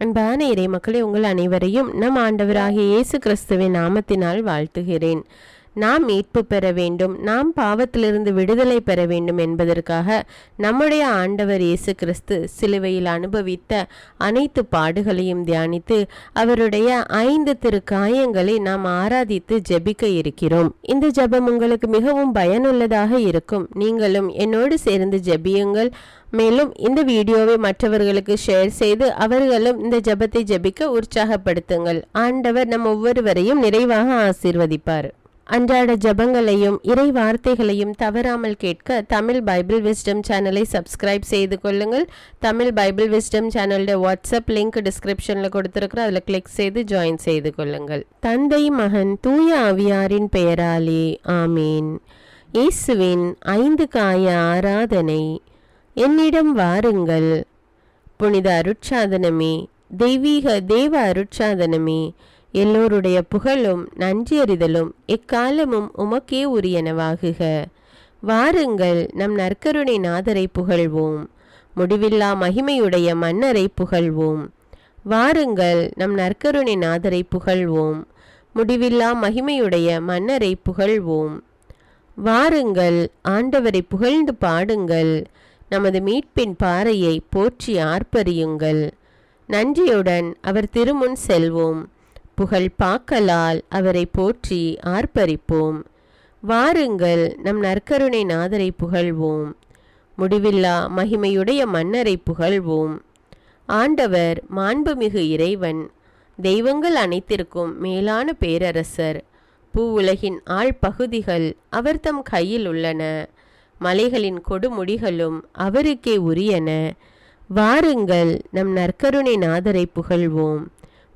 அன்பான இறை மக்களே, உங்கள் அனைவரையும் நம் ஆண்டவராகிய இயேசு கிறிஸ்துவின் நாமத்தினால் வாழ்த்துகிறேன். நாம் மீட்பு பெற வேண்டும், நாம் பாவத்திலிருந்து விடுதலை பெற வேண்டும் என்பதற்காக நம்முடைய ஆண்டவர் இயேசு கிறிஸ்து சிலுவையில் அனுபவித்த அனைத்து பாடுகளையும் தியானித்து அவருடைய 5 திருக்காயங்களை நாம் ஆராதித்து ஜெபிக்க இருக்கிறோம். இந்த ஜெபம் உங்களுக்கு மிகவும் பயனுள்ளதாக இருக்கும். நீங்களும் என்னோடு சேர்ந்து ஜெபியுங்கள். மேலும் இந்த வீடியோவை மற்றவர்களுக்கு ஷேர் செய்து அவர்களும் இந்த ஜெபத்தை ஜெபிக்க உற்சாகப்படுத்துங்கள். ஆண்டவர் நம் ஒவ்வொருவரையும் நிறைவாக ஆசீர்வதிப்பார். அன்றாட ஜெபங்களையும் இறை வார்த்தைகளையும் தவறாமல் கேட்க தமிழ் பைபிள் விஸ்டம் சேனலை சப்ஸ்கிரைப் செய்து கொள்ளுங்கள். தமிழ் பைபிள் விஸ்டம் சேனலோட வாட்ஸ்அப் லிங்க் டிஸ்கிரிப்ஷனில் கொடுத்துருக்குறோம், அதில் கிளிக் செய்து ஜாயின் செய்து கொள்ளுங்கள். தந்தை, மகன், தூய ஆவியாரின் பெயராலே ஆமீன். இயேசுவின் 5 காய ஆராதனை. என்னிடம் வாருங்கள். புனித அருட்சாதனமே, தேவ அருட்சாதனமே, எல்லோருடைய புகழும் நன்றியறிதலும் எக்காலமும் உமக்கே உரியனவாகுக. வாருங்கள், நம் நற்கருணை நாதரை புகழ்வோம். முடிவில்லா மகிமையுடைய மன்னரை புகழ்வோம். வாருங்கள், நம் நற்கருணை நாதரை புகழ்வோம். முடிவில்லா மகிமையுடைய மன்னரை புகழ்வோம். வாருங்கள், ஆண்டவரை புகழ்ந்து பாடுங்கள். நமது மீட்பின் பாறையை போற்றி ஆர்ப்பரியுங்கள். நன்றியுடன் அவர் திருமுன் செல்வோம். புகழ் பாக்கலால் அவரை போற்றி ஆர்ப்பரிப்போம். வாருங்கள், நம் நற்கருணை நாதரை புகழ்வோம். முடிவில்லா மகிமையுடைய மன்னரை புகழ்வோம். ஆண்டவர் மாண்புமிகு இறைவன், தெய்வங்கள் அனைத்திற்கும் மேலான பேரரசர். பூவுலகின் ஆழ்பகுதிகள் அவர் தம் கையில் உள்ளன. மலைகளின் கொடுமுடிகளும் அவருக்கே உரியன. வாருங்கள், நம் நற்கருணை நாதரை புகழ்வோம்.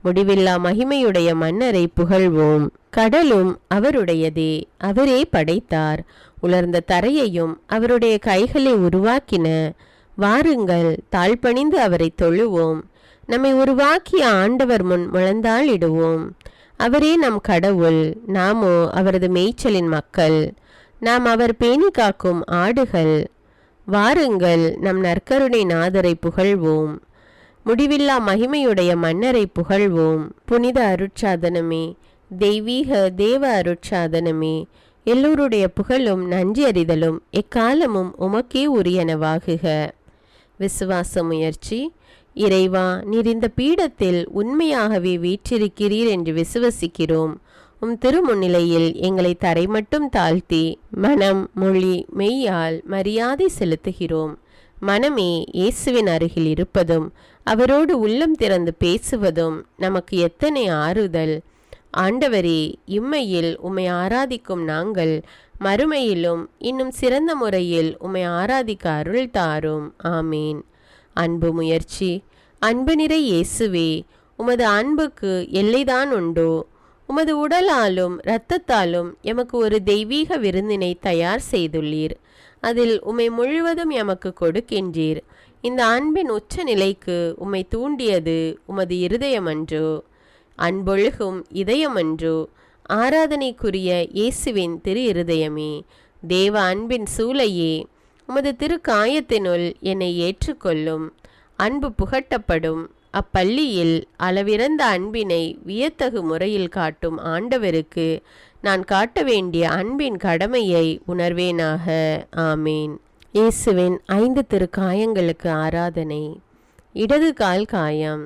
முடிவில்லா மகிமையுடைய மன்னரை புகழ்வோம். கடலும் அவருடையதே, அவரே படைத்தார். உலர்ந்த தரையையும் அவருடைய கைகளை உருவாக்கின. வாருங்கள், தாழ்பணிந்து அவரை தொழுவோம். நம்மை உருவாக்கிய ஆண்டவர் முன் முழந்தாளிடுவோம். அவரே நம் கடவுள், நாமோ அவரது மேய்ச்சலின் மக்கள். நாம் அவர் பேணி காக்கும் ஆடுகள். வாருங்கள், நம் நற்கருணை நாதரை புகழ்வோம். முடிவில்லா மகிமையுடைய மன்னரை புகழ்வோம். புனித அருட்சாதனமே, தேவ அருட்சாதனமே, எல்லோருடைய புகழும் நன்றியறிதலும் எக்காலமும் உமக்கே உரியனவாகுக. விசுவாச முயற்சி. இறைவா, நீர் இந்த பீடத்தில் உண்மையாகவே வீற்றிருக்கிறீர் என்று விசுவசிக்கிறோம். திருமுன்னிலையில் எங்களை தரை மட்டும் தாழ்த்தி மனம், மொழி, மெய்யால் மரியாதை செலுத்துகிறோம். மனமே இயேசுவின் அருகில் இருப்பதும் அவரோடு உள்ளம் திறந்து பேசுவதும் நமக்கு எத்தனை ஆறுதல். ஆண்டவரே, இம்மையில் உம்மை ஆராதிக்கும் நாங்கள் மறுமையிலும் இன்னும் சிறந்த முறையில் உம்மை ஆராதிக்க அருள் தாரும். ஆமீன். அன்பு முயற்சி. அன்பு நிறை இயேசுவே, உமது அன்புக்கு எல்லைதான் உண்டோ? உமது உடலாலும் இரத்தத்தாலும் எமக்கு ஒரு தெய்வீக விருந்தினை தயார் செய்துள்ளீர். அதில் உம்மை முழுவதும் எமக்கு கொடுக்கின்றீர். இந்த அன்பின் உச்ச நிலைக்கு உம்மை தூண்டியது உமது இருதயமன்றோ? அன்பொழுகும் இதயமன்றோ? ஆராதனைக்குரிய இயேசுவின் திரு இருதயமே, தேவ அன்பின் சூளையே, உமது திருக்காயத்தினுள் என்னை ஏற்றுக்கொள்ளும். அன்பு புகட்டப்படும் அப்பள்ளியில் அளவிறந்த அன்பினை வியத்தகு முறையில் காட்டும் ஆண்டவருக்கு நான் காட்ட வேண்டிய அன்பின் கடமையை உணர்வேனாக. ஆமீன். இயேசுவின் 5 திருக்காயங்களுக்கு ஆராதனை. இடது கால் காயம்.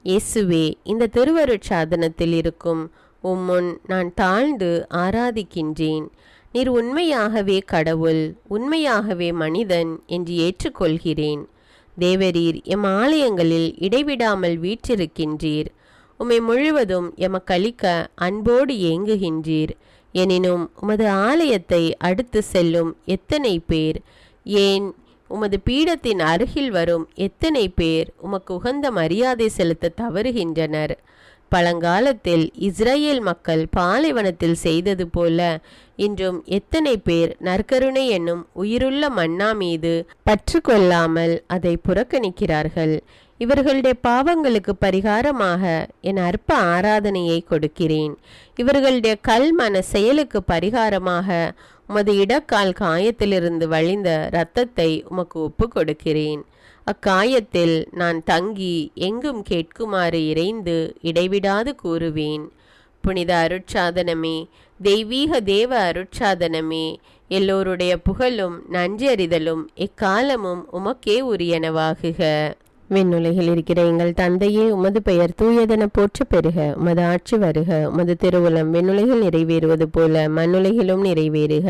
இயேசுவே, இந்த திருவருட்சாதனத்தில் இருக்கும் உம்முன் நான் தாழ்ந்து ஆராதிக்கின்றேன். நீர் உண்மையாகவே கடவுள், உண்மையாகவே மனிதன் என்று ஏற்றுக்கொள்கிறேன். தேவரீர் எம் ஆலயங்களில் இடைவிடாமல் வீற்றிருக்கின்றீர். உம்மை முழுவதும் எமக்களிக்க அன்போடு ஏங்குகின்றீர். எனினும் உமது ஆலயத்தை அடுத்து செல்லும் எத்தனை பேர், ஏன் உமது பீடத்தின் அருகில் வரும் எத்தனை பேர் உமக்கு உகந்த மரியாதை செலுத்த தவறுகின்றனர். பழங்காலத்தில் இஸ்ரேல் மக்கள் பாலைவனத்தில் செய்தது போல இன்றும் எத்தனை பேர் நற்கருணை என்னும் உயிருள்ள மன்னா மீது பற்று கொள்ளாமல் அதை புறக்கணிக்கிறார்கள். இவர்களுடைய பாவங்களுக்கு பரிகாரமாக என் அற்ப ஆராதனையை கொடுக்கிறேன். இவர்களுடைய கல்மன செயலுக்கு பரிகாரமாக உமது இடக்கால் காயத்திலிருந்து வழிந்த இரத்தத்தை உமக்கு ஒப்பு கொடுக்கிறேன். அக்காயத்தில் நான் தங்கி எங்கும் கேட்குமாறு இறைந்து இடைவிடாது கூறுவேன். புனித அருட்சாதனமே, தெய்வீக தேவ அருட்சாதனமே, எல்லோருடைய புகழும் நன்றறிதலும் எக்காலமும் உமக்கே உரியனவாகுக. விண்ணுலகில் இருக்கிற எங்கள் தந்தையே, உமது பெயர் தூயதென போற்ற பெறுக. உமது ஆட்சி வருக. உமது திருவுளம் விண்ணுலகில் நிறைவேறுவது போல மண்ணுலகிலும் நிறைவேறுக.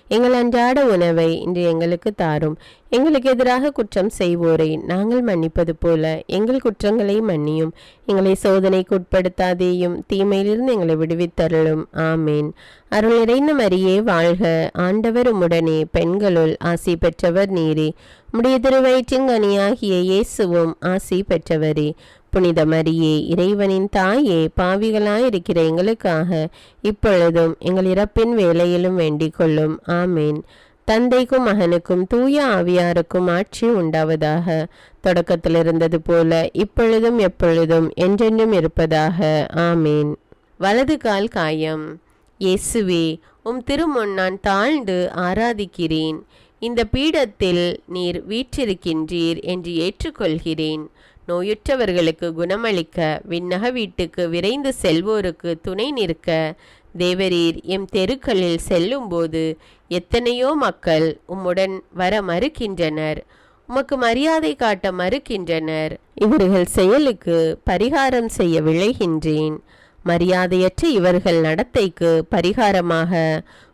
எங்கள் அன்றாட உணவை இன்று எங்களுக்கு தாரும். எங்களுக்கு எதிராக குற்றம் செய்வோரை நாங்கள் மன்னிப்பது போல எங்கள் குற்றங்களை மன்னியும். எங்களை சோதனைக்கு உட்படுத்தாதேயும், தீமையிலிருந்து எங்களை விடுவித்தருளும். ஆமேன். அருள் நிறைந்த மரியே வாழ்க. ஆண்டவர் உம்முடனே, பெண்களுள் ஆசி பெற்றவர் நீரே. உம்முடைய திருவயிற்றின் கனியாகிய இயேசுவும் ஆசி பெற்றவரே. புனித மரியே, இறைவனின் தாயே, பாவிகளாயிருக்கிற எங்களுக்காக இப்பொழுதும் எங்கள் இறப்பின் வேளையிலும் வேண்டிக் கொள்ளும். ஆமேன். தந்தைக்கும் மகனுக்கும் தூய ஆவியாருக்கும் ஆட்சி உண்டாவதாக. தொடக்கத்தில் இருந்தது போல இப்பொழுதும் எப்பொழுதும் என்றென்றும் இருப்பதாக. ஆமேன். வலது கால் காயம். இயேசுவே, உம் திருமுன் நான் தாழ்ந்து ஆராதிக்கிறேன். இந்த பீடத்தில் நீர் வீற்றிருக்கின்றீர் என்று ஏற்றுக்கொள்கிறேன். நோயுற்றவர்களுக்கு குணமளிக்க, விண்ணக வீட்டுக்கு விரைந்து செல்வோருக்கு துணை நிற்க தேவரீர் எம் தெருக்களில் செல்லும்போது எத்தனையோ மக்கள் உம்முடன் வர மறுக்கின்றனர், உமக்கு மரியாதை காட்ட மறுக்கின்றனர். இவர்கள் செயலுக்கு பரிகாரம் செய்ய விழைகின்றேன். மரியாதையற்ற இவர்கள் நடத்தைக்கு பரிகாரமாக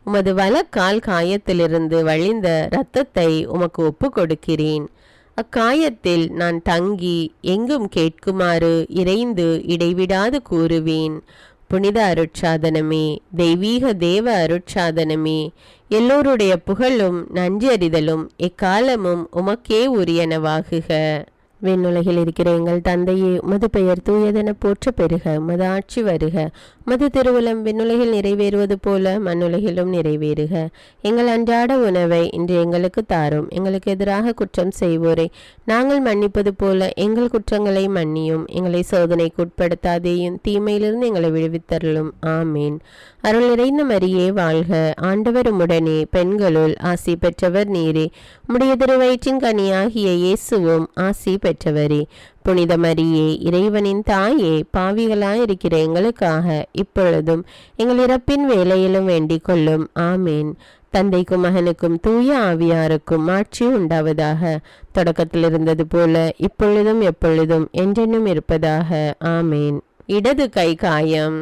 உமது வலக்கால் காயத்திலிருந்து வழிந்த இரத்தத்தை உமக்கு ஒப்பு கொடுக்கிறேன். அக்காயத்தில் நான் தங்கி எங்கும் கேட்குமாறு இறைந்து இடைவிடாது கூறுவேன். புனித அருட்சாதனமே, தெய்வீக தேவ அருட்சாதனமே, எல்லோருடைய புகழும் நன்றறிதலும் எக்காலமும் உமக்கே உரியனவாகுக. விண்ணுலகில் இருக்கிற எங்கள் தந்தையே, உமது பெயர் தூயதென போற்ற பெறுக. உமது ஆட்சி வருக. உமது திருவுளம் விண்ணுலகில் நிறைவேறுவது போல மண்ணுலகிலும் நிறைவேறுக. எங்கள் அன்றாட உணவை இன்று எங்களுக்கு தாரும். எங்களுக்கு எதிராக குற்றம் செய்வோரை நாங்கள் மன்னிப்பது போல எங்கள் குற்றங்களை மன்னியும். எங்களை சோதனைக்கு உட்படுத்தாதேயும், தீமையிலிருந்து எங்களை விடுவித்தருளும். ஆமேன். அருள் நிறைந்த மரியே வாழ்க. ஆண்டவர் உம்முடனே, பெண்களுள் ஆசி பெற்றவர் நீரே. உம்முடைய திருவயிற்றின் கனியாகிய இயேசுவும் ஆசி பெற்றவரே. புனித மரியே, இறைவனின் தாயே, பாவிகளாயிருக்கிற எங்களுக்காக இப்பொழுதும் எங்கள் இறப்பின் வேளையிலும் வேண்டிக் கொள்ளும். ஆமேன். தந்தைக்கும் மகனுக்கும் தூய ஆவியாருக்கும் ஆட்சி உண்டாவதாக. தொடக்கத்தில் இருந்தது போல இப்பொழுதும் எப்பொழுதும் என்றென்றும் இருப்பதாக. ஆமேன். இடது கை காயம்.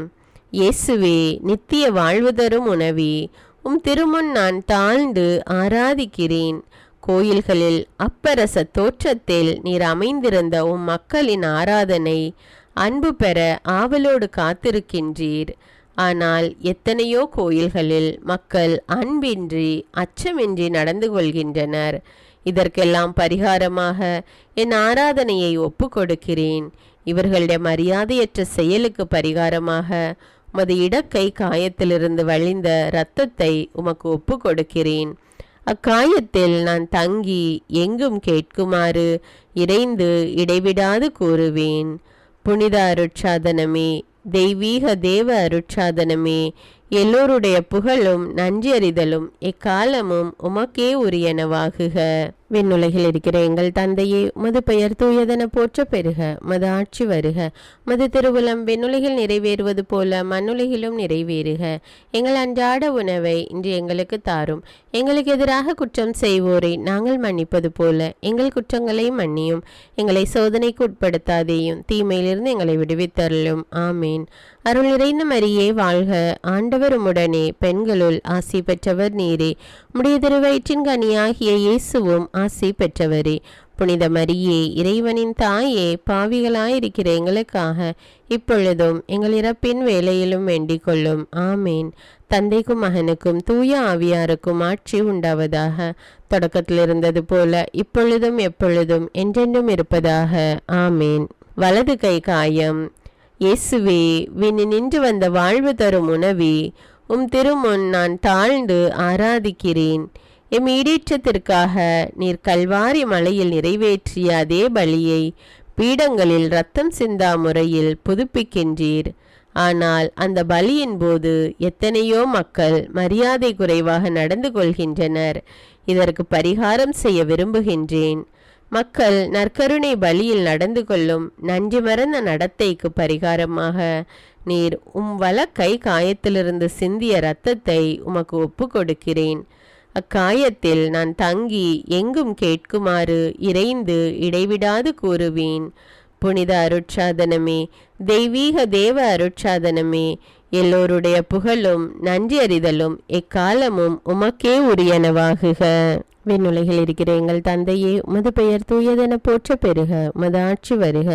இயேசுவே, நித்திய வாழ்வு தரும் உணவே, உம் திருமுன் நான் தாழ்ந்து ஆராதிக்கிறேன். கோயில்களில் அப்பரச தோற்றத்தில் நீர் அமைந்திருந்த உம் மக்களின் ஆராதனை அன்பு பெற ஆவலோடு காத்திருக்கின்றீர். ஆனால் எத்தனையோ கோயில்களில் மக்கள் அன்பின்றி அச்சமின்றி நடந்து கொள்கின்றனர். இதற்கெல்லாம் பரிகாரமாக என் ஆராதனையை ஒப்பு கொடுக்கிறேன். இவர்களுடைய மரியாதையற்ற செயலுக்கு பரிகாரமாக உமது இடக்கை காயத்திலிருந்து வழிந்த இரத்தத்தை உமக்கு ஒப்பு கொடுக்கிறேன். அக்காயத்தில் நான் தங்கி எங்கும் கேட்குமாறு இறைந்து இடைவிடாது கூறுவேன். புனித அருட்சாதனமே, தெய்வீக தேவ அருட்சாதனமே, எல்லோருடைய புகழும் நன்றறிதலும் எக்காலமும் உமக்கே உரியனவாகுக. விண்ணுலகில் இருக்கிற எங்கள் தந்தையே, உமது பெயர் தூயதென போற்ற பெறுக. உமது ஆட்சி வருக. உமது திருவுளம் விண்ணுலகில் நிறைவேறுவது போல மண்ணுலகிலும் நிறைவேறுக. எங்கள் அன்றாட உணவை இன்று எங்களுக்கு தாரும். எங்களுக்கு எதிராக குற்றம் செய்வோரை நாங்கள் மன்னிப்பது போல எங்கள் குற்றங்களை மன்னியும். எங்களை சோதனைக்கு உட்படுத்தாதேயும், தீமையிலிருந்து எங்களை விடுவித்தருளும். ஆமேன். அருள் நிறைந்த மரியே வாழ்க. ஆண்டவர் உம்முடனே, பெண்களுள் ஆசி பெற்றவர் நீரே. உம்முடைய திருவயிற்றின் கனியாகிய இயேசுவும் ஆசி பெற்றவரே. புனித மரியே, இறைவனின் தாயே, பாவிகளாயிருக்கிற எங்களுக்காக இப்பொழுதும் எங்கள் இறப்பின் வேளையிலும் வேண்டிக் கொள்ளும். ஆமேன். தந்தைக்கும் மகனுக்கும் தூய ஆவியாருக்கும் ஆட்சி உண்டாவதாக. தொடக்கத்தில் இருந்தது போல இப்பொழுதும் எப்பொழுதும் என்றென்றும் இருப்பதாக. ஆமேன். வலது கை காயம். இயேசுவே, விண்ணினின்று வந்த வாழ்வு தரும் உணவே, உம் திருமுன் நான் தாழ்ந்து ஆராதிக்கிறேன். எம் ஈடேற்றத்திற்காக நீர் கல்வாரி மலையில் நிறைவேற்றிய அதே பலியை பீடங்களில் இரத்தம் சிந்தா முறையில் புதுப்பிக்கின்றீர். ஆனால் அந்த பலியின் போது எத்தனையோ மக்கள் மரியாதை குறைவாக நடந்து கொள்கின்றனர். இதற்கு பரிகாரம் செய்ய விரும்புகின்றேன். மக்கள் நற்கருணை பலியில் நடந்து கொள்ளும் நன்றி மறந்த நடத்தைக்கு பரிகாரமாக நீர் வலக்கை காயத்திலிருந்து சிந்திய இரத்தத்தை உமக்கு ஒப்பு கொடுக்கிறேன். அக்காயத்தில் நான் தங்கி எங்கும் கேட்குமாறு இறைந்து இடைவிடாது கூறுவேன். புனித அருட்சாதனமே, தெய்வீக தேவ அருட்சாதனமே, எல்லோருடைய புகழும் நன்றி அறிதலும் எக்காலமும் உமக்கே உரியனவாகுக. விண்ணுலகில் இருக்கிற எங்கள் தந்தையே, உமது பெயர் தூயதென போற்ற பெறுக. உமது ஆட்சி வருக.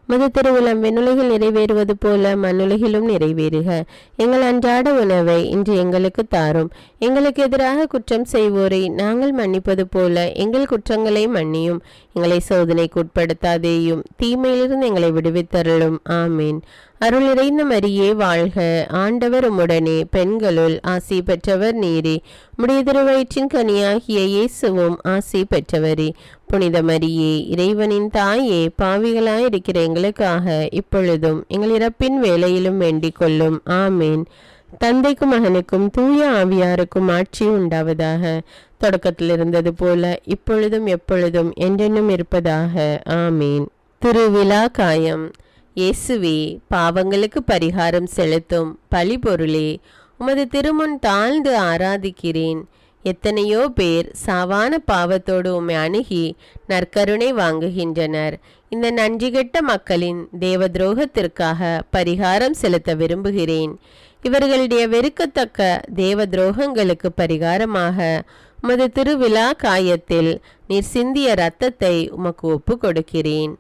உமது திருவுளம் விண்ணுலகில் நிறைவேறுவது போல மண்ணுலகிலும் நிறைவேறுக. எங்கள் அன்றாட உணவை இன்று எங்களுக்கு தாரும். எங்களுக்கு எதிராக குற்றம் செய்வோரை நாங்கள் மன்னிப்பது போல எங்கள் குற்றங்களை மன்னியும். எங்களை சோதனைக்கு உட்படுத்தாதேயும், தீமையிலிருந்து எங்களை விடுவித்தருளும். ஆமீன். அருள் நிறைந்த மரியே வாழ்க. ஆண்டவர் உம்முடனே, பெண்களுள் ஆசி பெற்றவர் நீரே. உம்முடைய திருவயிற்றின் கனியாகிய இயேசுவும் ஆசி பெற்றவரே. புனித மரியே, இறைவனின் தாயே, பாவிகளாயிருக்கிற எங்களுக்காக இப்பொழுதும் எங்கள் இறப்பின் வேளையிலும் வேண்டிக் கொள்ளும். ஆமீன். தந்தைக்கும் மகனுக்கும் தூய ஆவியாருக்கும் ஆட்சி உண்டாவதாக. தொடக்கத்தில் இருந்தது போல இப்பொழுதும் எப்பொழுதும் என்றென்னும் இருப்பதாக. ஆமீன். திருவிழா காயம். இயேசுவே, பாவங்களுக்கு பரிகாரம் செலுத்தும் பழிபொருளே, உமது திருமுன் தாழ்ந்து ஆராதிக்கிறேன். எத்தனையோ பேர் சாவான பாவத்தோடு உம்மை அணுகி நற்கருணை வாங்குகின்றனர். இந்த நன்றிகெட்ட மக்களின் தேவ துரோகத்திற்காக பரிகாரம் செலுத்த விரும்புகிறேன். இவர்களுடைய வெறுக்கத்தக்க தேவ துரோகங்களுக்கு பரிகாரமாக உமது திருவிழா காயத்தில் நீர் சிந்திய இரத்தத்தை உமக்கு ஒப்பு கொடுக்கிறேன்.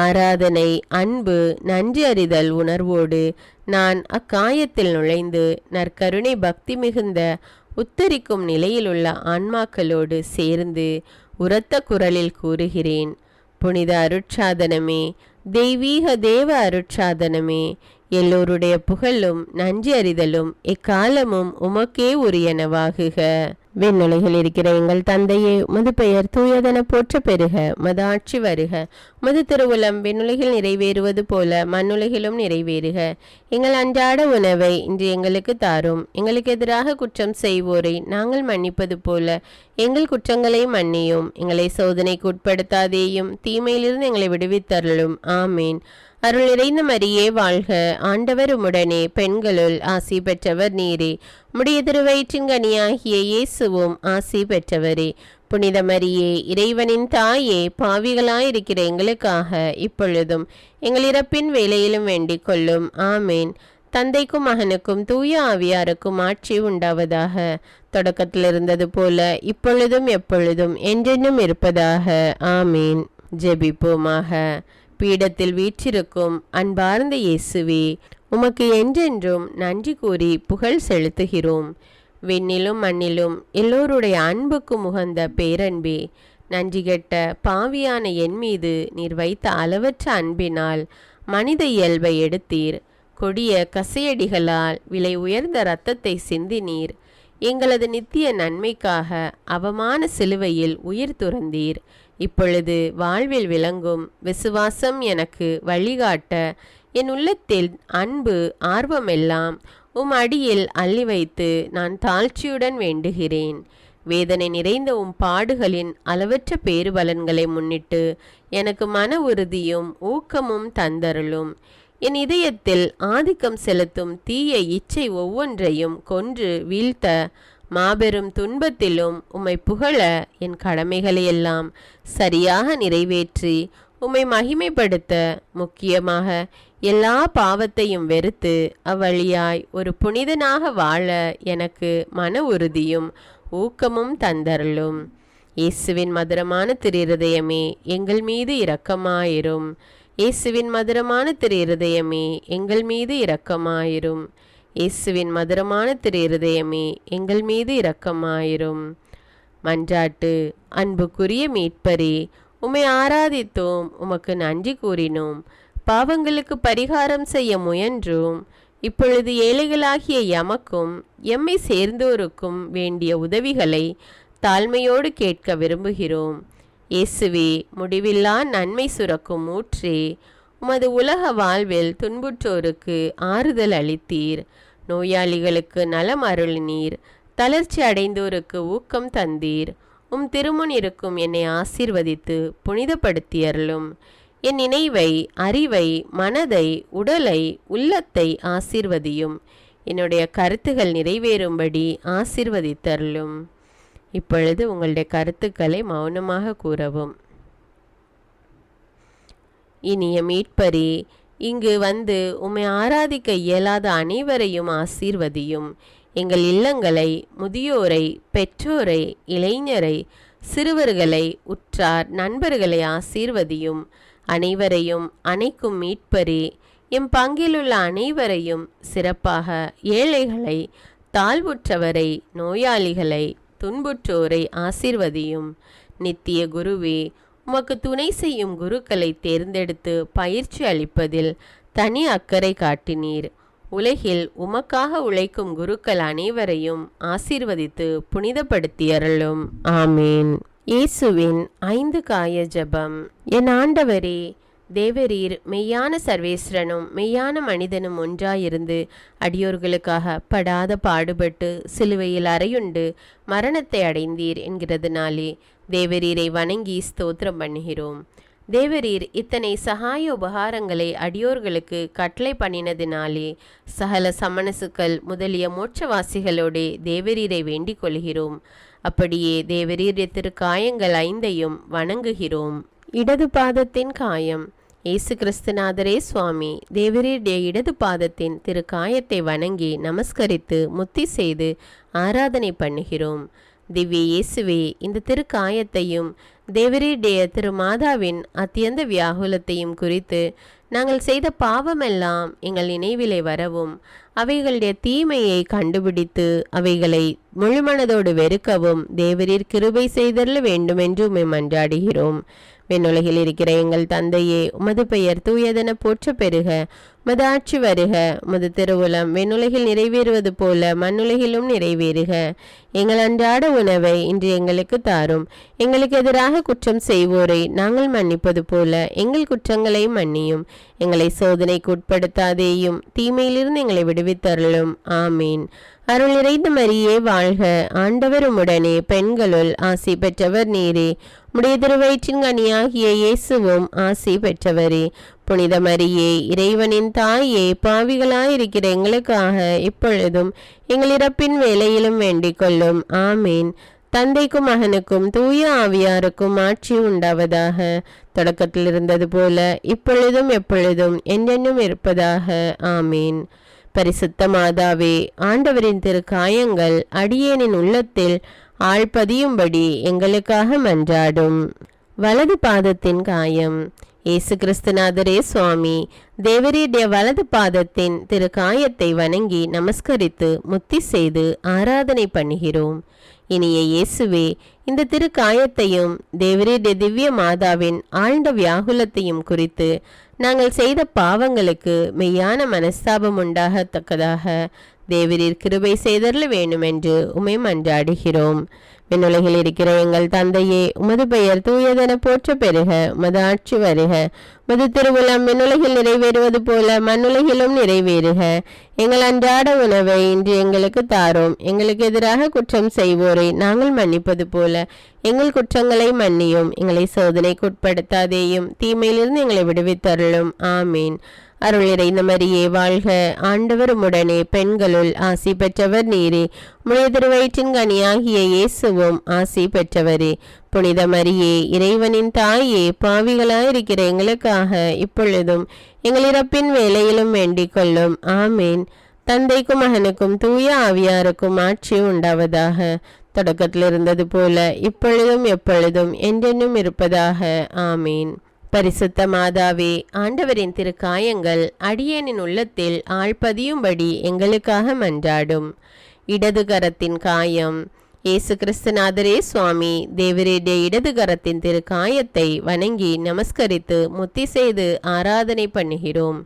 ஆராதனை, அன்பு, நன்றி அறிதல் உணர்வோடு நான் அக்காயத்தில் நுழைந்து நற்கருணை பக்தி மிகுந்த உத்தரிக்கும் நிலையிலுள்ள ஆன்மாக்களோடு சேர்ந்து உரத்த குரலில் கூறுகிறேன். புனித அருட்சாதனமே, தெய்வீக தேவ அருட்சாதனமே, எல்லோருடைய புகழும் நன்றி அறிதலும் எக்காலமும் உமக்கே உரியனவாகுக. விண்ணுலகில் இருக்கிற எங்கள் தந்தையே, உமது பெயர் தூயதென போற்ற பெறுக. உமது ஆட்சி வருக. உமது திருவுளம் விண்ணுலகில் நிறைவேறுவது போல மண்ணுலகிலும் நிறைவேறுக. எங்கள் அன்றாட உணவை இன்று எங்களுக்கு தாரும். எங்களுக்கு எதிராக குற்றம் செய்வோரை நாங்கள் மன்னிப்பது போல எங்கள் குற்றங்களை மன்னியும். எங்களை சோதனைக்கு உட்படுத்தாதேயும், தீமையிலிருந்து எங்களை விடுவித்தருளும். ஆமீன். அருள் நிறைந்த மரியே வாழ்க. ஆண்டவர் உம்முடனே, பெண்களுள் ஆசி பெற்றவர் நீரே. உம்முடைய திருவயிற்றின் கனியாகிய இயேசுவும் ஆசி பெற்றவரே. புனித மரியே, இறைவனின் தாயே, பாவிகளாயிருக்கிற எங்களுக்காக இப்பொழுதும் எங்கள் இறப்பின் வேளையிலும் வேண்டிக் கொள்ளும். ஆமேன். தந்தைக்கும் மகனுக்கும் தூய ஆவியாருக்கும் ஆட்சி உண்டாவதாக. தொடக்கத்தில் இருந்தது போல இப்பொழுதும் எப்பொழுதும் என்றென்னும் இருப்பதாக. ஆமீன். ஜெபிப்போமாக. பீடத்தில் வீற்றிருக்கும் அன்பார்ந்த இயேசுவே, உமக்கு என்றென்றும் நன்றி கூறி புகழ் செலுத்துகிறோம். விண்ணிலும் மண்ணிலும் எல்லோருடைய அன்புக்கு முகந்த பேரன்பே, நன்றி கெட்ட பாவியான என் மீது நீர் வைத்த அளவற்ற அன்பினால் மனித இயல்பை எடுத்தீர். கொடிய கசையடிகளால் விலை உயர்ந்த இரத்தத்தை சிந்தினீர். எங்களது நித்திய நன்மைக்காக அவமான சிலுவையில் உயிர் துறந்தீர். இப்பொழுது வாழ்வில் விளங்கும் விசுவாசம் எனக்கு வழிகாட்ட என் உள்ளத்தில் அன்பு ஆர்வமெல்லாம் அடியில் அள்ளி வைத்து நான் தாழ்ச்சியுடன் வேண்டுகிறேன். வேதனை நிறைந்த பாடுகளின் அளவற்ற பேறுபலன்களை முன்னிட்டு எனக்கு மன உறுதியும் ஊக்கமும் தந்தருளும். என் இதயத்தில் ஆதிக்கம் செலுத்தும் தீய இச்சை ஒவ்வொன்றையும் கொன்று வீழ்த்த மாபெரும் துன்பத்திலும் உம்மை புகழ என் கடமைகளையெல்லாம் சரியாக நிறைவேற்றி உம்மை மகிமைப்படுத்த, முக்கியமாக எல்லா பாவத்தையும் வெறுத்து அவ்வழியாய் ஒரு புனிதனாக வாழ எனக்கு மன உறுதியும் ஊக்கமும் தந்தருளும். இயேசுவின் மதுரமான திருஇருதயமே, எங்கள் மீது இரக்கமாயிரும். இயேசுவின் மதுரமான திருஇருதயமே, எங்கள் மீது இரக்கமாயிரும். இயேசுவின் மதுரமான திருஇருதயமே, எங்கள் மீது இரக்கமாயிரும். மன்றாட்டு. அன்புக்குரிய மீட்பரே, உம்மை ஆராதித்தோம், உமக்கு நன்றி கூறினோம். பாவங்களுக்கு பரிகாரம் செய்ய முயன்றோம். இப்பொழுது ஏழைகளாகிய எமக்கும் எம்மை சேர்ந்தோருக்கும் வேண்டிய உதவிகளை தாழ்மையோடு கேட்க விரும்புகிறோம். இயேசுவே, முடிவில்லா நன்மை சுரக்கும் ஊற்றே, உமது உலக வாழ்வில் துன்புற்றோருக்கு ஆறுதல் அளித்தீர். நோயாளிகளுக்கு நலம் அருளினீர். தளர்ச்சி அடைந்தோருக்கு ஊக்கம் தந்தீர். திருமுன் இருக்கும் என்னை ஆசீர்வதித்து புனிதப்படுத்தியருளும். என் நினைவை, அறிவை, மனதை, உடலை, உள்ளத்தை ஆசீர்வதியும். என்னுடைய கருத்துகள் நிறைவேறும்படி ஆசீர்வதித்தருளும். இப்பொழுது உங்களுடைய கருத்துக்களை மௌனமாக கூறவும். இனிய மீட்பரே, இங்கு வந்து உம்மை ஆராதிக்க இயலாத அனைவரையும் ஆசீர்வதியும். எங்கள் இல்லங்களை, முதியோரை, பெற்றோரை, இளைஞரை, சிறுவர்களை, உற்றார் நண்பர்களை ஆசீர்வதியும். அனைவரையும் அணைக்கும் மீட்பரே, எம் பங்கிலுள்ள அனைவரையும், சிறப்பாக ஏழைகளை, தாழ்வுற்றவரை, நோயாளிகளை, துன்புற்றோரை ஆசீர்வதியும். நித்திய குருவே, உமக்கு துணை செய்யும் குருக்களை தேர்ந்தெடுத்து பயிற்சி அளிப்பதில் தனி அக்கறை காட்டினீர். உலகில் உமக்காக உழைக்கும் குருக்கள் அனைவரையும் ஆசீர்வதித்து புனிதப்படுத்தியருளும். ஆமீன். இயேசுவின் 5 காய ஜெபம். என் ஆண்டவரே, தேவரீர் மெய்யான சர்வேஸ்வரனும் மெய்யான மனிதனும் ஒன்றாயிருந்து அடியோர்களுக்காக படாத பாடுபட்டு சிலுவையில் அறையுண்டு மரணத்தை அடைந்தீர் என்கிறதுனாலே தேவரீரை வணங்கி ஸ்தோத்திரம் பண்ணுகிறோம். தேவரீர் இத்தனை சகாய உபகாரங்களை அடியோர்களுக்கு கட்டளை பண்ணினதினாலே சகல சமணசுக்கள் முதலிய மோட்சவாசிகளோடே தேவரீரை வேண்டிக் கொள்கிறோம். அப்படியே தேவரீர் திருக்காயங்கள் 5ஐயும் வணங்குகிறோம். இடது பாதத்தின் காயம். இயேசு கிறிஸ்துநாதரே சுவாமி, தேவரீருடைய இடது பாதத்தின் திரு காயத்தை வணங்கி நமஸ்கரித்து முத்தி செய்து ஆராதனை பண்ணுகிறோம். திவ்ய இயேசுவே, இந்த திருக்காயத்தையும் தேவரீருடைய திருமாதாவின் அத்தியந்த வியாகுலத்தையும் குறித்து நாங்கள் செய்த பாவமெல்லாம் எங்கள் நினைவிலே வரவும், அவைகளுடைய தீமையை கண்டுபிடித்து அவைகளை முழுமனதோடு வெறுக்கவும் தேவரீர் கிருபை செய்தருள வேண்டுமென்று உம்மை மன்றாடுகிறோம். விண்ணுலகில் இருக்கிற எங்கள் தந்தையே, உமது பெயர் தூயதென போற்ற பெறுக. உமது ஆட்சி வருக. உமது திருவுளம் விண்ணுலகில் நிறைவேறுவது போல மண்ணுலகிலும் நிறைவேறுக. எங்கள் அன்றாட உணவை இன்று எங்களுக்கு தாரும். எங்களுக்கு எதிராக குற்றம் செய்வோரை நாங்கள் மன்னிப்பது போல எங்கள் குற்றங்களை மன்னியும். எங்களை சோதனைக்கு உட்படுத்தாதேயும், தீமையிலிருந்து எங்களை விடுவித்தருளும். ஆமீன். அருள் நிறைந்த மரியே வாழ்க. ஆண்டவர் உம்முடனே, பெண்களுள் ஆசி பெற்றவர் நீரே. உம்முடைய திருவயிற்றின் கனியாகிய இயேசுவும் ஆசி பெற்றவரே. புனித மரியே, இறைவனின் தாயே, பாவிகளாயிருக்கிற எங்களுக்காக இப்பொழுதும் எங்கள் இறப்பின் வேளையிலும் வேண்டிக் கொள்ளும். ஆமீன். தந்தைக்கும் மகனுக்கும் தூய ஆவியாருக்கும் ஆட்சி உண்டாவதாக. தொடக்கத்தில் இருந்தது போல இப்பொழுதும் எப்பொழுதும் என்றென்றும் இருப்பதாக. ஆமீன். பரிசுத்த மாதாவே, ஆண்டவரின் திரு காயங்கள் அடியேனின் உள்ளத்தில் ஆழ்பதியும்படி எங்களுக்காக மன்றாடும். வலது பாதத்தின் காயம். இயேசு கிறிஸ்துநாதரே சுவாமி, தேவரீருடைய வலது பாதத்தின் திரு காயத்தை வணங்கி நமஸ்கரித்து முத்தி செய்து ஆராதனை பண்ணுகிறோம். இனிய இயேசுவே, இந்த திரு காயத்தையும் தேவரீருடைய திவ்ய மாதாவின் ஆழ்ந்த வியாகுலத்தையும் குறித்து நாங்கள் செய்த பாவங்களுக்கு மெய்யான மனஸ்தாபம் உண்டாகத்தக்கதாக தேவரீர் கிருபை செய்தருள வேண்டுமென்று உம்மை மன்றாடுகிறோம். விண்ணுலகில் இருக்கிற எங்கள் தந்தையே, உமது பெயர் தூயதென போற்ற பெறுக. உமது ஆட்சி வருக. உமது திருவுளம் விண்ணுலகில் நிறைவேறுவது போல மண்ணுலகிலும் நிறைவேறுக. எங்கள் அன்றாட உணவை இன்று எங்களுக்கு தாரும். எங்களுக்கு எதிராக குற்றம் செய்வோரை நாங்கள் மன்னிப்பது போல எங்கள் குற்றங்களை மன்னியும். எங்களை சோதனைக்கு உட்படுத்தாதேயும், தீமையிலிருந்து எங்களை விடுவித்தருளும். ஆமீன். அருள் நிறைந்த மரியே வாழ்க. ஆண்டவர் உம்முடனே, பெண்களுள் ஆசி பெற்றவர் நீரே. உம்முடைய திருவயிற்றின் கனியாகிய இயேசுவும் ஆசி பெற்றவரே. புனித மரியே, இறைவனின் தாயே, பாவிகளாயிருக்கிற எங்களுக்காக இப்பொழுதும் எங்கள் இறப்பின் வேளையிலும் வேண்டிக் கொள்ளும். ஆமீன். தந்தைக்கும் மகனுக்கும் தூய ஆவியாருக்கும் ஆட்சி உண்டாவதாக. தொடக்கத்தில் இருந்தது போல இப்பொழுதும் எப்பொழுதும் என்றென்றும் இருப்பதாக. ஆமீன். பரிசுத்த மாதாவே, ஆண்டவரின் திரு காயங்கள் அடியேனின் உள்ளத்தில் ஆழ்பதியும்படி எங்களுக்காக மன்றாடும். இடது கரத்தின் காயம். இயேசு கிறிஸ்துநாதரே சுவாமி, தேவரீருடைய இடது கரத்தின் திரு காயத்தை வணங்கி நமஸ்கரித்து முத்தி செய்து ஆராதனை பண்ணுகிறோம்.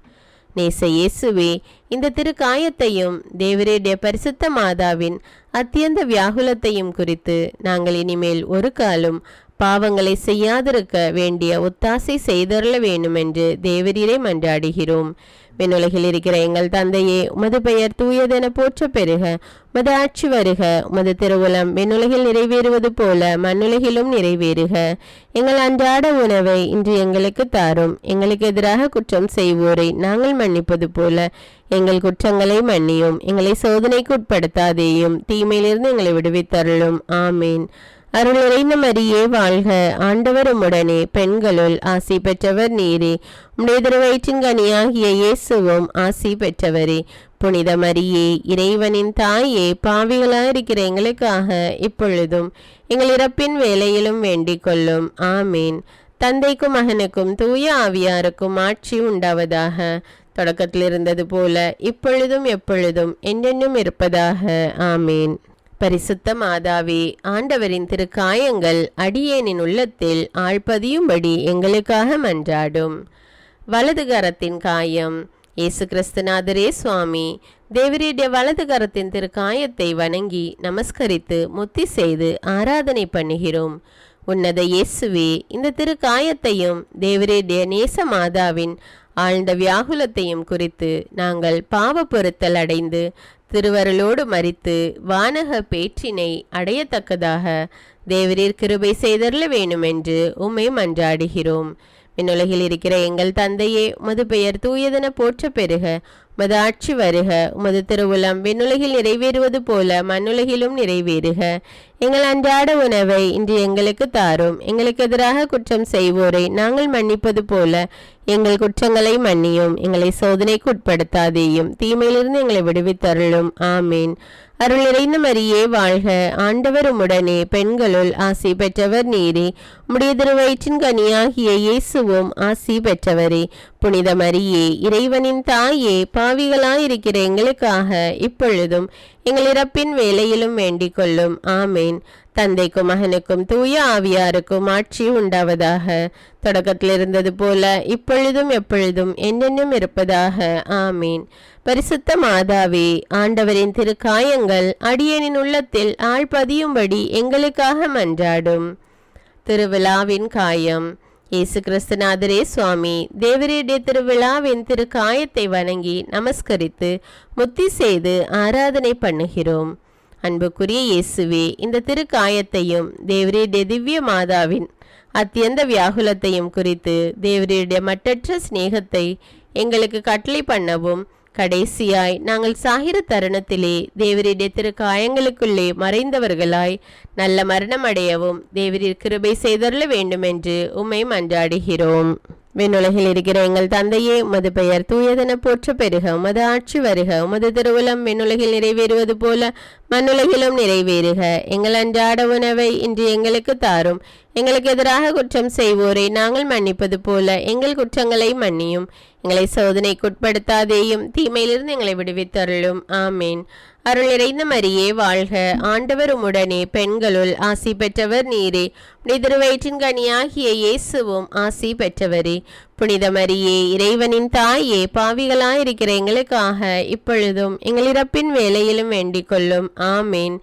நேச இயேசுவே, இந்த திரு காயத்தையும் தேவரீருடைய பரிசுத்த மாதாவின் அத்தியந்த வியாகுலத்தையும் குறித்து நாங்கள் இனிமேல் ஒரு காலம் பாவங்களை செய்யாதிருக்க வேண்டிய ஒத்தாசை செய்தருள வேண்டுமென்று தேவரீரை மன்றாடுகிறோம். விண்ணுலகில் இருக்கிற எங்கள் தந்தையே, உமது பெயர் தூயதென போற்ற பெறுக. உமது ஆட்சி வருக. உமது திருவுளம் விண்ணுலகில் நிறைவேறுவது போல மண்ணுலகிலும் நிறைவேறுக. எங்கள் அன்றாட உணவை இன்று எங்களுக்கு தாரும். எங்களுக்கு எதிராக குற்றம் செய்வோரை நாங்கள் மன்னிப்பது போல எங்கள் குற்றங்களை மன்னியும். எங்களை சோதனைக்கு உட்படுத்தாதேயும், தீமையிலிருந்து எங்களை விடுவித்தருளும். ஆமீன். அருள் நிறைந்த மரியே வாழ்க. ஆண்டவர் உம்முடனே, பெண்களுள் ஆசி பெற்றவர் நீரே. உம்முடைய திருவயிற்றின் கனியாகிய இயேசுவும் ஆசி பெற்றவரே. புனித மரியே, இறைவனின் தாயே, பாவிகளாயிருக்கிற எங்களுக்காக இப்பொழுதும் எங்கள் இறப்பின் வேளையிலும் வேண்டிக் கொள்ளும். ஆமீன். தந்தைக்கும் மகனுக்கும் தூய ஆவியாருக்கும் ஆட்சி உண்டாவதாக. தொடக்கத்தில் இருந்தது போல இப்பொழுதும் எப்பொழுதும் என்றென்றும் இருப்பதாக. ஆமீன். பரிசுத்த மாதாவே, ஆண்டவரின் திருக்காயங்கள் அடியேனின் உள்ளத்தில் ஆழ்பதியும்படி எங்களுக்காக மன்றாடும். வலது கரத்தின் காயம். இயேசு கிறிஸ்துநாதரே சுவாமி, தேவரீடைய வலது கரத்தின் திருக்காயத்தை வணங்கி நமஸ்கரித்து முத்தி செய்து ஆராதனை பண்ணுகிறோம். உன்னத இயேசுவே, இந்த திருக்காயத்தையும் தேவரீடைய நேச மாதாவின் ஆழ்ந்த வியாகுலத்தையும் குறித்து நாங்கள் பாவ பொருத்தல் அடைந்து திருவருளோடு மரித்து வானக பேற்றினை அடையத்தக்கதாக தேவரீர் கிருபை செய்தருள வேண்டுமென்று உம்மை மன்றாடுகிறோம். விண்ணுலகில் இருக்கிற எங்கள் தந்தையே, உமது பெயர் தூயதென போற்ற பெறுக. உமது ஆட்சி வருக. உமது திருவுளம் விண்ணுலகில் நிறைவேறுவது போல மண்ணுலகிலும் நிறைவேறுக. எங்கள் அன்றாட உணவை இன்று எங்களுக்கு தாரும். எங்களுக்கு எதிராக குற்றம் செய்வோரை நாங்கள் மன்னிப்பது போல எங்கள் குற்றங்களை மன்னியும். எங்களை சோதனைக்கு உட்படுத்தாதேயும், தீமையிலிருந்து எங்களை விடுவித்தருளும். ஆமீன். அருள் நிறைந்த மரியே வாழ்க. ஆண்டவர் உம்முடனே, பெண்களுள் ஆசி பெற்றவர் நீரே. உம்முடைய திருவயிற்றின் கனியாகிய இயேசுவும் ஆசி பெற்றவரே. புனித மரியே, இறைவனின் தாயே, பாவிகளாயிருக்கிற எங்களுக்காக இப்பொழுதும் எங்கள் இறப்பின் வேளையிலும் வேண்டிக் கொள்ளும். ஆமேன். தந்தைக்கும் மகனுக்கும் தூய ஆவியாருக்கும் ஆட்சி உண்டாவதாக. தொடக்கத்தில் இருந்தது போல இப்பொழுதும் எப்பொழுதும் என்றென்றும் இருப்பதாக. ஆமீன். பரிசுத்த மாதாவே, ஆண்டவரின் திருக்காயங்கள் அடியேனின் உள்ளத்தில் ஆழ்பதியும்படி எங்களுக்காக மன்றாடும். திருவிழாவின் காயம். இயேசு கிறிஸ்துநாதரே சுவாமி, தேவரீடைய திருவிழாவின் திருக்காயத்தை வணங்கி நமஸ்கரித்து முத்தி செய்து ஆராதனை பண்ணுகிறோம். அன்புக்குரிய இயேசுவே, இந்த திருக்காயத்தையும் தேவரீடைய திவ்ய மாதாவின் அத்தியந்த வியாகுலத்தையும் குறித்து தேவரீடைய மட்டற்ற சிநேகத்தை எங்களுக்கு கட்டளை பண்ணவும், கடைசியாய் நாங்கள் சாகிற தருணத்திலே தேவரீடைய திருக்காயங்களுக்குள்ளே மறைந்தவர்களாய் நல்ல மரணம் அடையவும் தேவரீர் கிருபை செய்தருள வேண்டுமென்று உம்மை மன்றாடுகிறோம். விண்ணுலகில் இருக்கிற எங்கள் தந்தையே, உமது பெயர் தூயதென போற்ற பெறுக. உமது ஆட்சி வருக. உமது திருவுளம் விண்ணுலகில் நிறைவேறுவது போல மண்ணுலகிலும் நிறைவேறுக. எங்கள் அன்றாட உணவை இன்று எங்களுக்கு தாரும். எங்களுக்கு எதிராக குற்றம் செய்வோரை நாங்கள் மன்னிப்பது போல எங்கள் குற்றங்களை மன்னியும். எங்களை சோதனைக்குட்படுத்தாதேயும், தீமையிலிருந்து எங்களை விடுவித்தருளும். ஆமீன். அருள் நிறைந்த மரியே வாழ்க. ஆண்டவர் உம்முடனே, பெண்களுள் ஆசி பெற்றவர் நீரே. உம்முடைய திருவயிற்றின் கனியாகிய இயேசுவும் ஆசி பெற்றவரே. புனித மரியே, இறைவனின் தாயே, பாவிகளாயிருக்கிற எங்களுக்காக இப்பொழுதும் எங்கள் இறப்பின் வேளையிலும் வேண்டிக் கொள்ளும். ஆமீன்.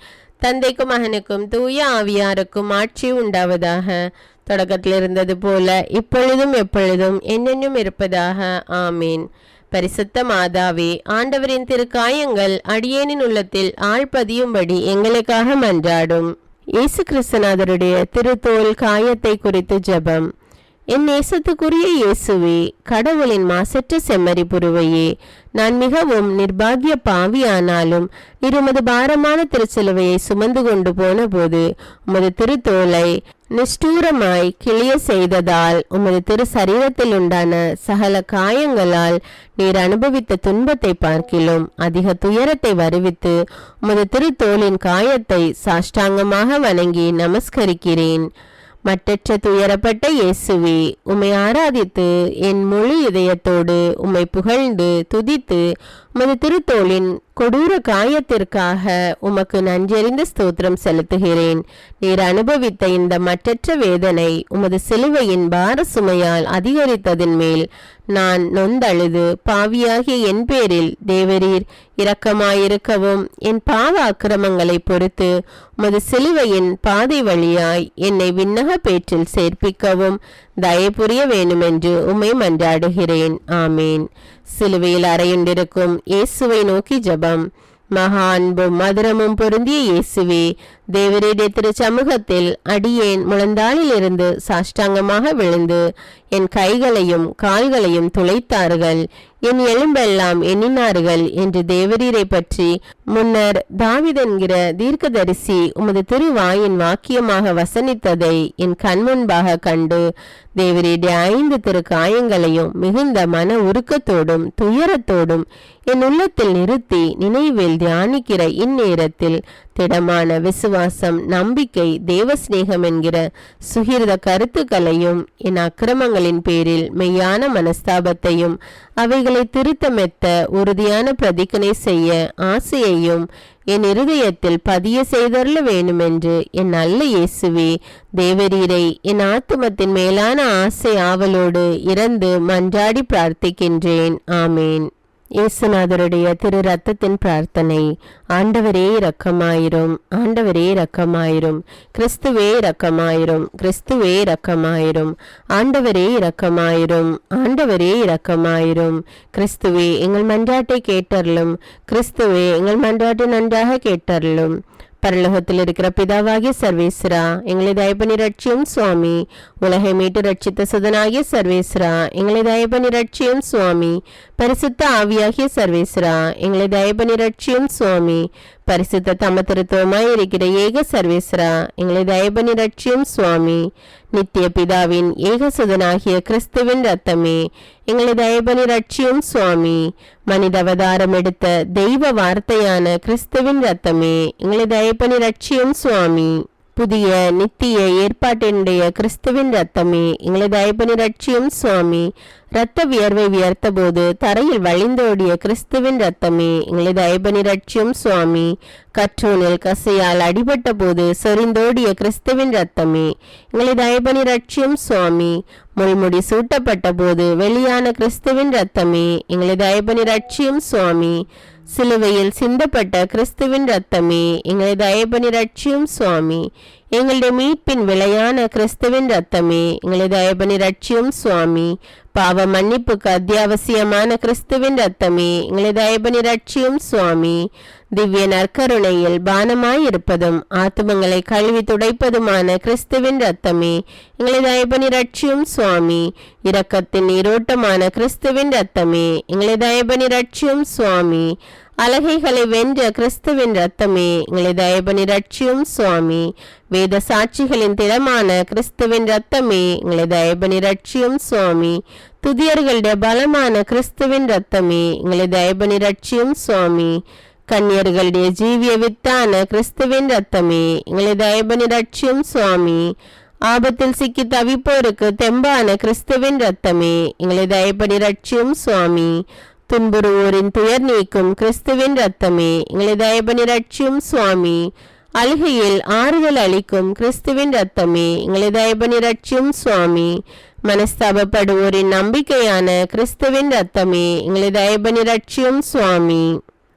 தந்தைக்கும் மகனுக்கும் தூய ஆவியாருக்கும் ஆட்சி உண்டாவதாக. தொடக்கத்தில் இருந்தது போல இப்பொழுதும் எப்பொழுதும் என்னென்னும் இருப்பதாக. ஆமீன். பரிசுத்த மாதாவே, ஆண்டவரின் திருக்காயங்கள் அடியேனின் உள்ளத்தில் ஆழ்பதியும்படி எங்களுக்காக மன்றாடும். இயேசு கிறிஸ்துநாதருடைய திருத்தோல் காயத்தை குறித்து ஜெபம். என் நேசத்துக்குரிய இயேசுவே, கடவுளின் மாசற்ற செம்மறி புருவையே, நான் மிகவும் நிர்பாகிய பாவியானாலும் உமது பாரமான திருச்சிலுவையை சுமந்து கொண்டு போன போது உமது திருத்தோலை நிஷ்டூரமாய் கிளிய செய்ததால் உமது திரு சரீரத்தில் உண்டான சகல காயங்களால் நீர் அனுபவித்த துன்பத்தை பார்க்கிலும் அதிக துயரத்தை வருவித்து உமது திருத்தோலின் காயத்தை சாஷ்டாங்கமாக வணங்கி நமஸ்கரிக்கிறேன். மட்டற்ற துயரப்பட்ட இயேசுவே, உம்மை ஆராதித்து என் முழு இதயத்தோடு உம்மை புகழ்ந்து துதித்து உமது திருத்தோளின் கொடூர காயத்திற்காக உமக்கு நன்றறிந்த ஸ்தோத்திரம் செலுத்துகிறேன். நீர் அனுபவித்த இந்த மற்றற்ற வேதனை உமது சிலுவையின் பார சுமையால் அதிகரித்ததின் மேல் நான் நொந்தழுது பாவியாகிய என் பேரில் தேவரீர் இரக்கமாயிருக்கவும் என் பாவ அக்கிரமங்களை பொறுத்து உமது சிலுவையின் பாதை வழியாய் என்னை விண்ணக பேற்றில் சேர்ப்பிக்கவும் தயபுரிய வேண்டுமென்று உம்மை மன்றாடுகிறேன். ஆமேன். சிலுவையில் அறையுண்டிருக்கும் இயேசுவை நோக்கி ஜெபம். மகா அன்பும் மதுரமும் பொருந்திய இயேசுவே, தேவருடைய திரு சமூகத்தில் அடியேன் முழந்தாளில் இருந்து சாஷ்டாங்கமாக விழுந்து என் கைகளையும் கால்களையும் துளைத்தார்கள், என் எலும்பெல்லாம் எண்ணினார்கள் என்று தேவரீரை பற்றி முன்னர் தாவீதென்கிற தீர்க்கதரிசி உமது திருவாயின் வாக்கியமாக வசனித்ததை என் கண்முன்பாக கண்டு தேவரீடைய 5 திரு காயங்களையும் மிகுந்த மன உருக்கத்தோடும் துயரத்தோடும் என் உள்ளத்தில் நிறுத்தி நினைவில் தியானிக்கிற இந்நேரத்தில் திடமான விசுவாசம், நம்பிக்கை, தேவஸ்நேகம் என்கிற சுகிர்த கருத்துக்களையும் என் அக்கிரமங்களின் பேரில் மெய்யான மனஸ்தாபத்தையும் அவைகளை திருத்தமெத்த உறுதியான பிரதிக்கனை செய்ய ஆசையையும் என் இருதயத்தில் பதிய செய்தருள வேண்டுமென்று என் நல்ல இயேசுவே தேவரீரை என் ஆத்துமத்தின் மேலான ஆசை ஆவலோடு இறந்து மன்றாடி பிரார்த்திக்கின்றேன். ஆமேன். இயேசுநாதருடைய திரு ரத்தத்தின் பிரார்த்தனை. ஆண்டவரே இரக்கமாயிரும், ஆண்டவரே இரக்கமாயிரும், கிறிஸ்துவே இரக்கமாயிரும், கிறிஸ்துவே இரக்கமாயிரும், ஆண்டவரே இரக்கமாயிரும், ஆண்டவரே இரக்கமாயிரும், கிறிஸ்துவே எங்கள் மன்றாட்டை கேட்டருளும், கிறிஸ்துவே எங்கள் மன்றாட்டை நன்றாக கேட்டருளும். பரலோகத்தில் இருக்கிற பிதாவாகிய சர்வேஸ்வரா, எங்களை தயபனி ரட்சியும் சுவாமி. உலகை மீட்டு ரட்சித்த சுதனாகிய சர்வேஸ்வரா, எங்களை தயபனி ரட்சியும் சுவாமி. பரிசுத்த ஆவியாகிய சர்வேஸ்வரா, எங்களை தயபனி ரட்சியும் சுவாமி. பரிசுத்த தமத்திருத்துவமாய் இருக்கிற ஏக சர்வேஸ்வரா, எங்களை தயபனி ரட்சியும் சுவாமி. நித்திய பிதாவின் ஏகசுதனாகிய கிறிஸ்துவின் ரத்தமே, எங்களை தயபனி ரட்சியும் சுவாமி. மனித அவதாரம் எடுத்த தெய்வ வார்த்தையான கிறிஸ்துவின் ரத்தமே, எங்களை தயபனி ரட்சியும் சுவாமி. புதிய நித்திய ஏற்பாட்டினுடைய கிறிஸ்துவின் ரத்தமே, எங்களை தயபனி ரட்சியும் சுவாமி. இரத்த வியர்வை வியர்த்த போது தரையில் வழிந்தோடிய கிறிஸ்துவின் ரத்தமே, எங்களை தயபனி ரட்சியும் சுவாமி. கற்றோனில் கசையால் அடிபட்ட போது சொரிந்தோடிய கிறிஸ்துவின் ரத்தமே, எங்களை தயபனி ரட்சியும் சுவாமி. முள்முடி சூட்டப்பட்ட போது வெளியான கிறிஸ்துவின் ரத்தமே, எங்களை தயபனி ரட்சியும் சுவாமி. சிலுவையில் சிந்தப்பட்ட கிறிஸ்துவின் ரத்தமே, எங்களை தயபனி ரட்சியும் சுவாமி. எங்களுடைய மீட்பின் விலையான கிறிஸ்துவின் ரத்தமே, எங்களை தயபனி ரட்சியும் சுவாமி. பாவ மன்னிப்புக்கு அத்தியாவசியமான கிறிஸ்துவின் ரத்தமே, எங்களை தயபனி ரட்சியும் சுவாமி. திவ்ய நற்கருணையில் பானமாயிருப்பதும் ஆத்துமங்களை கழுவி துடைப்பதுமான கிறிஸ்துவின் ரத்தமே, எங்களை தயபனி ரட்சியும் சுவாமி. இரக்கத்தின் நீரோட்டமான கிறிஸ்துவின் ரத்தமே, எங்களை தயபனி ரட்சியும் சுவாமி. அலகைகளை வென்ற கிறிஸ்துவின் ரத்தமே, எங்களை தயபனி ரட்சியும் சுவாமி. வேத சாட்சிகளின் திடமான கிறிஸ்துவின் ரத்தமே, எங்களை தயபனி ரட்சியும் சுவாமி. துதியர்களுடைய பலமான கிறிஸ்துவின் ரத்தமே, எங்களை தயபனி ரட்சியும் சுவாமி. கன்னியர்களுடைய ஜீவிய வித்தான கிறிஸ்துவின் ரத்தமே, எங்களை தயபனி ரட்சியும் சுவாமி. ஆபத்தில் சிக்கி தவிப்போருக்கு தெம்பான கிறிஸ்துவின் ரத்தமே, எங்களை தயபனி ரட்சியும் சுவாமி. துன்புறுவோரின் துயர் நீக்கும் கிறிஸ்துவின் ரத்தமே, எங்களை தயபனி ரட்சியும் சுவாமி. அழுகையில் ஆறுதல் அளிக்கும் கிறிஸ்துவின் ரத்தமே, எங்களை தயபனி ரட்சியும் சுவாமி. மனஸ்தாபப்படுவோரின் நம்பிக்கையான கிறிஸ்துவின் ரத்தமே, எங்களை தயபனி ரட்சியும் சுவாமி.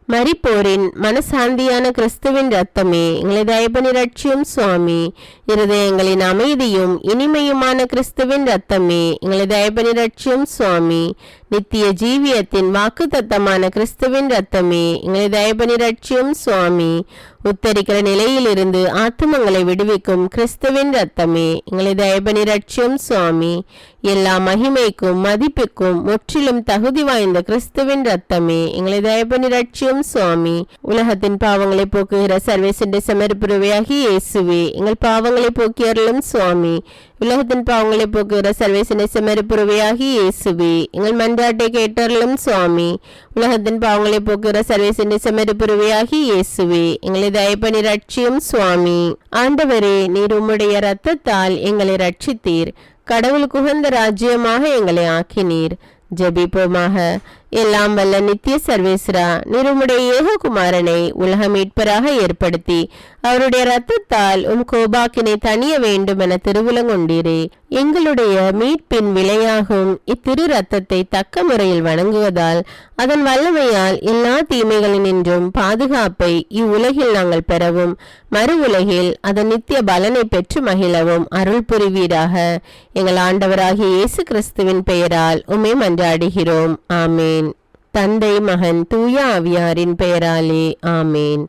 மரிப்போரின் மனசாந்தியான கிறிஸ்துவின் ரத்தமே, எங்களை தயபனி ரட்சியும் சுவாமி. இருதயங்களின் அமைதியும் இனிமையுமான கிறிஸ்துவின் ரத்தமே, எங்களை தயபனி ரட்சியும் சுவாமி. நித்திய ஜீவியத்தின் வாக்குத்தத்தமான கிறிஸ்துவின் ரத்தமே, எங்களை தயபனி ரட்சியும் சுவாமி. உத்தரிக்கிற நிலையிலிருந்து ஆத்துமங்களை விடுவிக்கும் கிறிஸ்துவின் ரத்தமே, எங்களை தயபனி ரட்சியும் சுவாமி. எல்லா மகிமைக்கும் மதிப்புக்கும் முற்றிலும் தகுதி வாய்ந்த கிறிஸ்துவின் ரத்தமே, எங்களை தயபனி ரட்சியும் சுவாமி. உலகத்தின் பாவங்களை போக்குகிற சர்வேசண்டை சமர்ப்புருவையாகி இயேசுவே, எங்கள் பாவங்களை போக்கியருளும் சுவாமி. உலகத்தின் பாவங்களை போக்குகிற சர்வேசண்டை சமர்ப்புருவையாகி இயேசுவே, எங்கள் மன்றாட்டை கேட்டருளும் சுவாமி. உலகத்தின் பாவங்களை போக்குகிற சர்வேசண்டை சமர்ப்புருவையாகி இயேசுவே, எங்களை தயபனி ரட்சியும் சுவாமி. ஆண்டவரே, நீர் உம்முடைய இரத்தத்தால் எங்களை ரட்சித்தீர். கடவுளுக்கு உகந்த ராஜ்யமாக எங்களை ஆக்கினீர். ஜெபிப்போமாக. எல்லாம் வல்ல நித்திய சர்வேஸ்வரா, நிருமுடைய ஏககுமாரனை உலக மீட்பராக ஏற்படுத்தி அவருடைய இரத்தத்தால் கோபாக்கினை தணிய வேண்டும் என திருவுலங்கொண்டீரே. எங்களுடைய மீட்பின் விலையாகும் இத்திரு இரத்தத்தை தக்க முறையில் வணங்குவதால் அதன் வல்லமையால் எல்லா தீமைகளினின்றும் பாதுகாப்பை இவ்வுலகில் நாங்கள் பெறவும் மறு உலகில் அதன் நித்திய பலனை பெற்று மகிழவும் அருள் புரிவீராக. எங்கள் ஆண்டவராகிய இயேசு கிறிஸ்துவின் பெயரால் உம்மை மன்றாடுகிறோம். ஆமேன். தந்தை, மகன், தூய ஆவியாரின் பெயராலே ஆமேன்.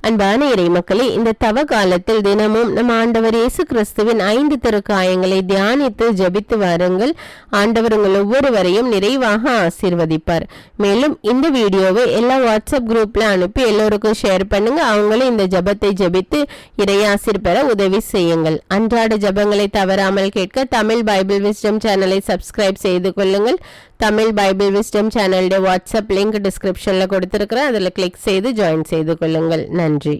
அன்பான இறை மக்களே, இந்த தவ காலத்தில் தினமும் நம் ஆண்டவர் இயேசு கிறிஸ்துவின் 5 திருக்காயங்களை தியானித்து ஜெபித்து வாருங்கள். ஆண்டவர் உங்கள் ஒவ்வொருவரையும் நிறைவாக ஆசீர்வதிப்பார். மேலும் இந்த வீடியோவை எல்லா வாட்ஸ்அப் குரூப்ல அனுப்பி எல்லோருக்கும் ஷேர் பண்ணுங்க. அவங்களும் இந்த ஜெபத்தை ஜெபித்து இறையாசிர் பெற உதவி செய்யுங்கள். அன்றாட ஜெபங்களை தவறாமல் கேட்க தமிழ் பைபிள் விஸ்டம் சேனலை சப்ஸ்கிரைப் செய்து கொள்ளுங்கள். தமிழ் பைபிள் விஸ்டம் சேனலுடைய வாட்ஸ்அப் லிங்க் டிஸ்கிரிப்ஷன்ல கொடுத்திருக்கிறேன். அதில் கிளிக் செய்து ஜாயின் செய்து கொள்ளுங்கள். நன்றி.